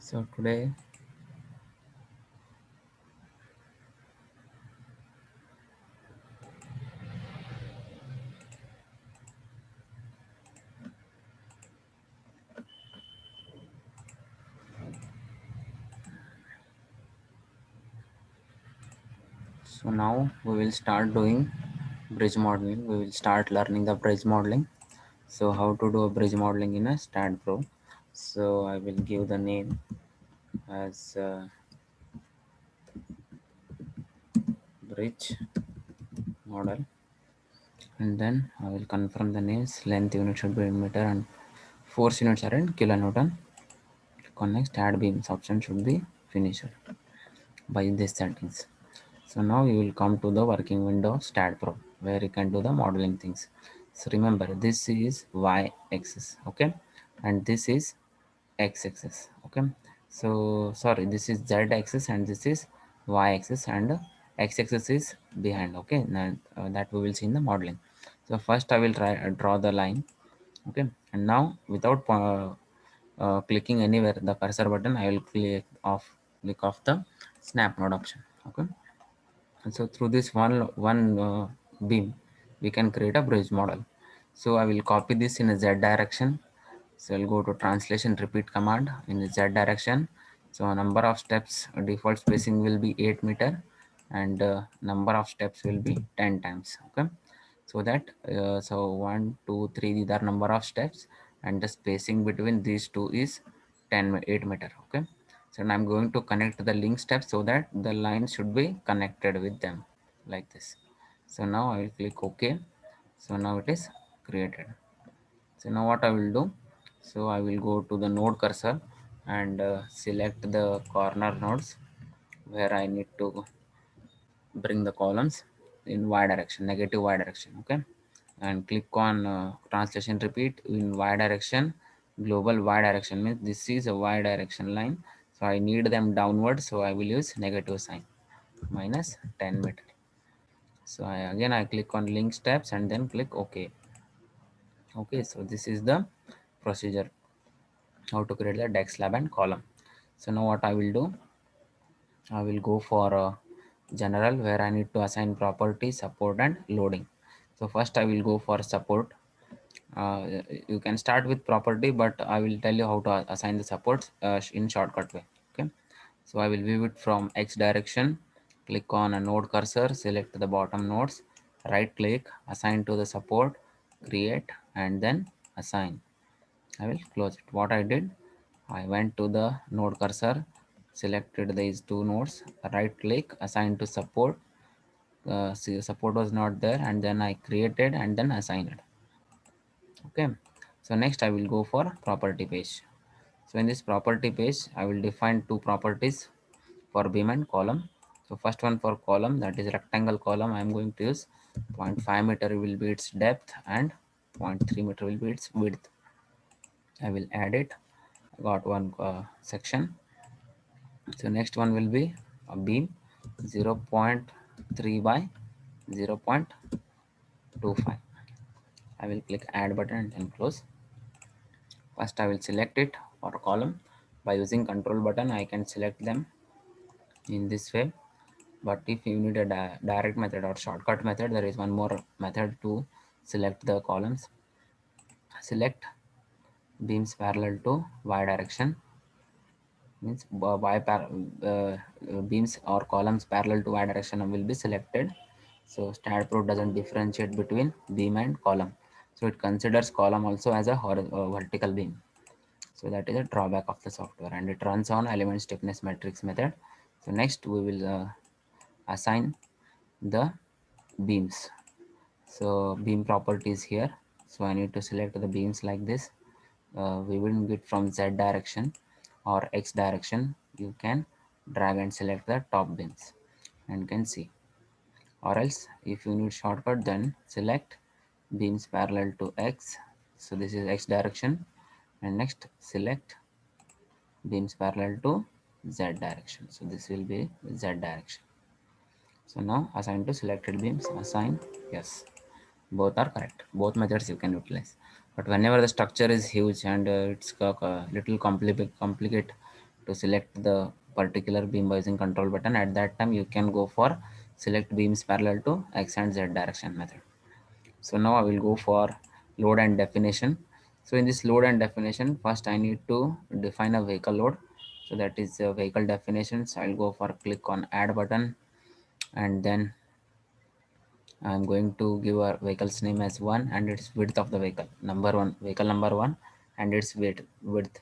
So today, so now we will start doing bridge modeling. We will start learning the bridge modeling. So how to do a bridge modeling in a STAAD.pro. So I will give the name as bridge model, and then I will confirm the names. Length unit should be in meter and force units are in kilonewton. Click on next. Add beams option should be finished by these settings. So now you will come to the working window of STAAD.pro where you can do the modeling things. So remember, this is y axis, okay, and this is x axis, okay. So sorry, this is z axis and this is y axis, and x axis is behind, okay. Now, that we will see in the modeling. So first I will draw the line, okay, and now without clicking anywhere the cursor button, I will click off the snap node option, okay. And so through this one beam we can create a bridge model. So I will copy this in a z direction. So I'll go to translation repeat command in the z direction. So number of steps, default spacing will be 8 meter, and number of steps will be 10 times, okay. So that so 1 2 3, these are number of steps, and the spacing between these two is 8 meter, okay. So I'm going to connect the link steps so that the line should be connected with them like this. So now I will click OK. So now it is created. So now what I will do, so I will go to the node cursor and select the corner nodes where I need to bring the columns in y direction, negative y direction, okay. And click on translation repeat in y direction. Global y direction means this is a y direction line, so I need them downward, so I will use negative sign minus 10 meter. So I click on link steps and then click OK. Okay, so this is the procedure how to create the deck slab and column. So now what I will do, I will go for general where I need to assign property, support and loading. So first I will go for support. You can start with property, but I will tell you how to assign the supports in shortcut way, okay. So I will view it from x direction. Click on a node cursor, select the bottom nodes, right click, assign to the support, create, and then assign. I will close it. What I did, I went to the node cursor, selected these two nodes, right click, assign to support. See, support was not there, and then I created and then assigned it. Okay. So next I will go for property page. So in this property page, I will define two properties for beam and column. So first one for column, that is rectangle column, I am going to use 0.5 meter will be its depth and 0.3 meter will be its width. I will add it. I got one section. So next one will be a beam 0.3 by 0.25. I will click add button and then close. First I will select it for column. By using control button I can select them in this way. But if you need a direct method or shortcut method, there is one more method to select the columns. Select beams parallel to y direction, means beams or columns parallel to y direction will be selected. So STAAD.pro doesn't differentiate between beam and column, so it considers column also as a vertical beam. So that is a drawback of the software, and it runs on element stiffness matrix method. So next we will assign the beams. So beam properties here. So I need to select the beams like this. We will get from z direction or x direction. You can drag and select the top beams and can see. Or else if you need shortcut, then select beams parallel to x. So this is x direction, and next select beams parallel to z direction. So this will be z direction. So now assign to selected beams, assign yes. Both are correct. Both methods you can utilize. But whenever the structure is huge and it's a little complicate to select the particular beam by using control button, at that time you can go for select beams parallel to x and z direction method. So now I will go for load and definition. So in this load and definition, first I need to define a vehicle load. So that is a vehicle definition. So I'll go for click on add button, and then I'm going to give a vehicle's name as 1 and its width of the vehicle number 1, vehicle number 1, and its width,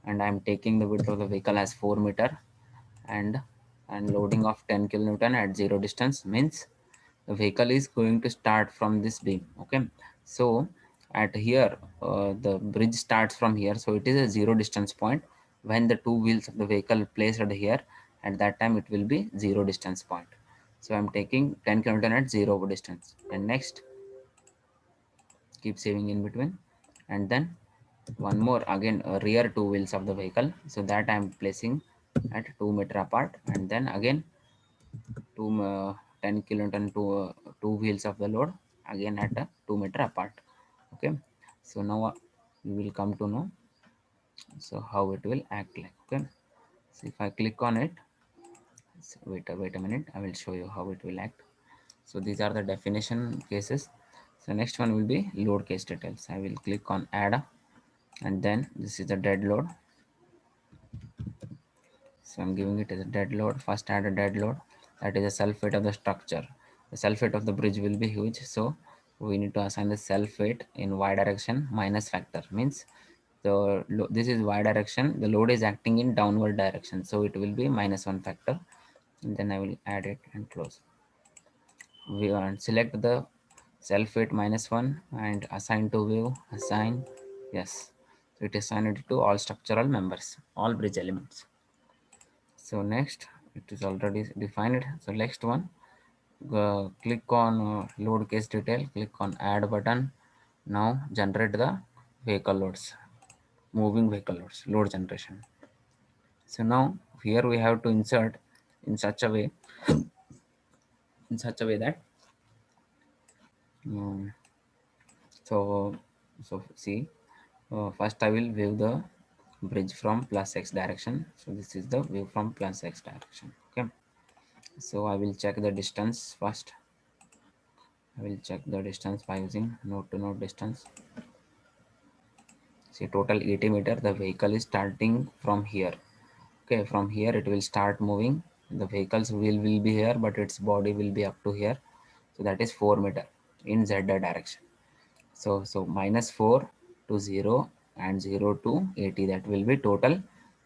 and I'm taking the width of the vehicle as 4 meter, and loading of 10 kilonewton at zero distance means the vehicle is going to start from this beam. Okay, so at here the bridge starts from here, so it is a zero distance point. When the two wheels of the vehicle placed at here, at that time it will be zero distance point. So I'm taking 10 kilometer at zero distance, and next keep saving in between, and then one more again rear two wheels of the vehicle, so that I'm placing at 2 meter apart, and then again 10 kilonewton to two wheels of the load again at a 2 meter apart. Okay, so now you will come to know so how it will act like. Okay, so if I click on it, so wait a minute, I will show you how it will act. So these are the definition cases. So next one will be load case details. I will click on add, and then this is the dead load. So I'm giving it as a dead load. First add a dead load, that is a self weight of the structure. The self weight of the bridge will be huge, so we need to assign the self weight in y direction minus factor, means this is y direction, the load is acting in downward direction, so it will be -1 factor, and then I will add it and close. We select the self weight -1 and assign to view, assign, yes, so it is assigned to all structural members, all bridge elements. So next, it is already defined. So next one, click on load case detail, click on add button. Now generate the vehicle loads, moving vehicle loads, load generation. So now here we have to insert in such a way, that um, so see, first I will view the bridge from plus x direction. So this is the view from plus x direction. Okay, so I will check the distance first. I will check the distance by using node to node distance. See, total 80 meter. The vehicle is starting from here. Okay, from here it will start moving. The vehicle's wheel will be here, but its body will be up to here. So that is 4 meter in z direction. So -4 to 0 and 0 to 80, that will be total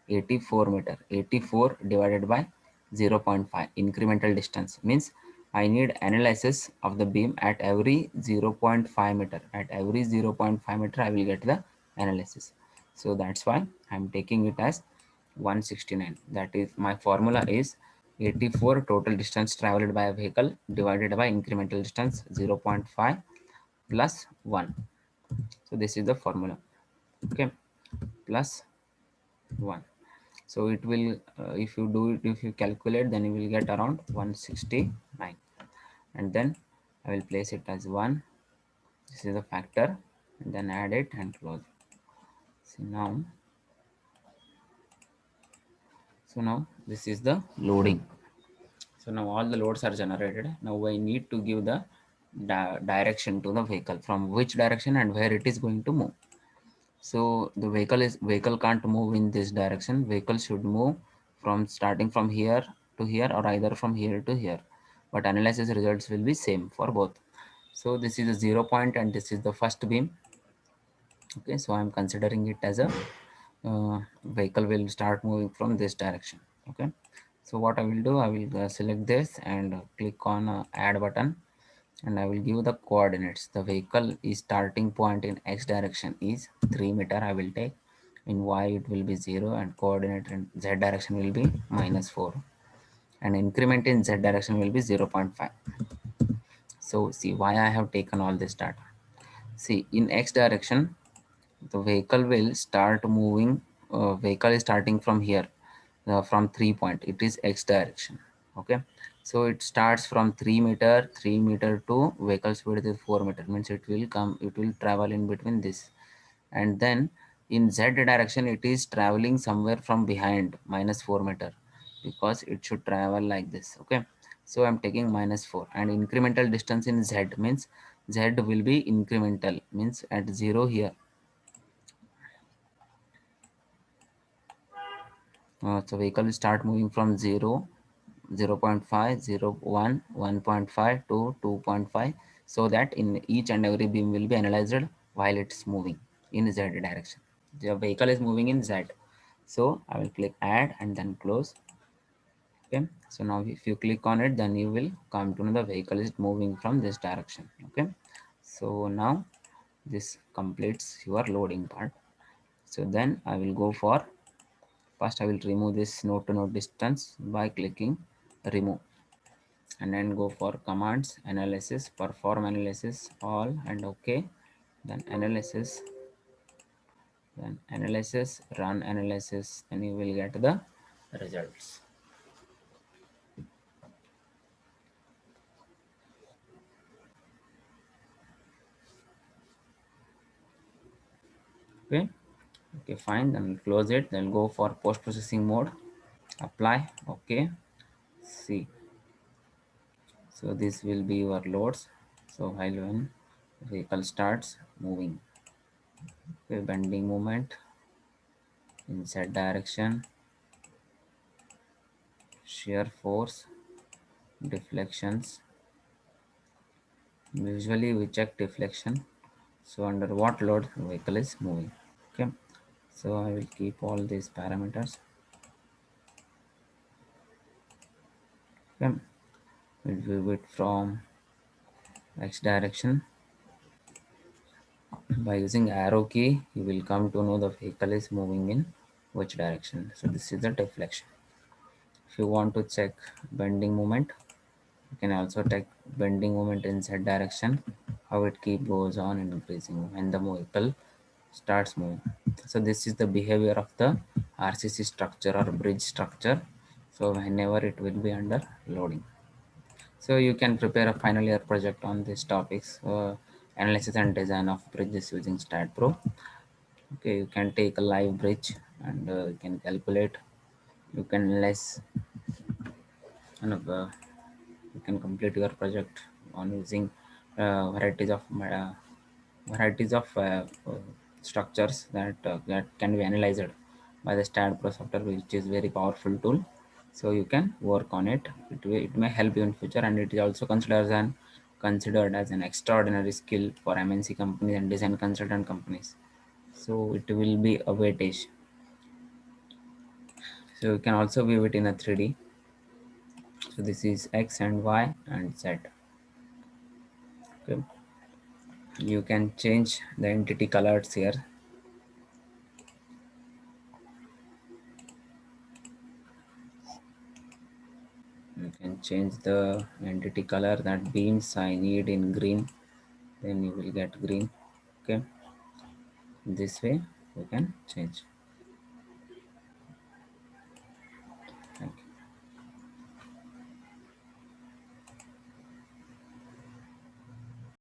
84 meter. 84 divided by 0.5 incremental distance means I need analysis of the beam at every 0.5 meter. At every 0.5 meter I will get the analysis. So that's why I'm taking it as 169. That is, my formula is 84 total distance traveled by a vehicle divided by incremental distance 0.5 plus 1. So this is the formula. Okay, plus 1. So it will if you do it, if you calculate, then you will get around 169, and then I will place it as 1. This is the factor, and then add it and close. So now this is the loading. So now all the loads are generated. Now I need to give the direction to the vehicle, from which direction and where it is going to move. So the vehicle can't move in this direction. Vehicle should move from starting from here to here, or either from here to here, but analysis results will be same for both. So this is a 0 point and this is the first beam. Okay, so I'm considering it as a vehicle will start moving from this direction. Okay, so what I will do, I will select this and click on add button, and I will give the coordinates. The vehicle is starting point in x direction is 3 meter. I will take in y it will be 0, and coordinate in z direction will be -4, and increment in z direction will be 0.5. So see why I have taken all this data. See, in x direction the vehicle will start moving. Vehicle is starting from here, from 3 point, it is x direction. Okay, so it starts from 3 meter to vehicle's width is 4 meter, means it will travel in between this, and then In z direction it is traveling somewhere from behind -4 meter, because it should travel like this. Okay, so I'm taking -4, and incremental distance in z means z will be incremental, means at 0 here. So vehicle will start moving from 0, 0.5, 1, 1.5 to 2.5, so that in each and every beam will be analyzed while it's moving in z direction. The vehicle is moving in z. So I will click add and then close. Okay, so now if you click on it, then you will come to know the vehicle is moving from this direction. Okay, so now this completes your loading part. So then I will go for, first I will remove this node to node distance by clicking remove, and then go for commands, analysis, perform analysis all, and okay, then analysis, then analysis, run analysis, and you will get the results. Okay, okay, fine, then close it, then go for post processing mode, apply, okay, see. So this will be your loads. So while when vehicle starts moving, okay, bending moment in z direction, shear force, deflections. Usually we check deflection. So under what load vehicle is moving. Okay, so I will keep all these parameters. Okay, we'll view it from x direction. By using arrow key, you will come to know the vehicle is moving in which direction. So this is the deflection. If you want to check bending moment, you can also take bending moment in z direction, how it keep goes on increasing when the vehicle starts moving. So this is the behavior of the RCC structure or bridge structure. So whenever it will be under loading. So you can prepare a final year project on these topics, analysis and design of bridges using STAAD.pro. Okay, you can take a live bridge and you can calculate. You can analyze, and you can complete your project on using varieties of structures that can be analyzed by the STAAD.pro software, which is very powerful tool. So you can work on it. It may help you in future, and it is also considered as an extraordinary skill for MNC companies and design consultant companies. So it will be a weightage. So you can also view it in a 3D. So this is X and Y and Z. Okay. You can change the entity colors here. You can change the entity color, that beams I need in green, then you will get green. Okay, this way you can change.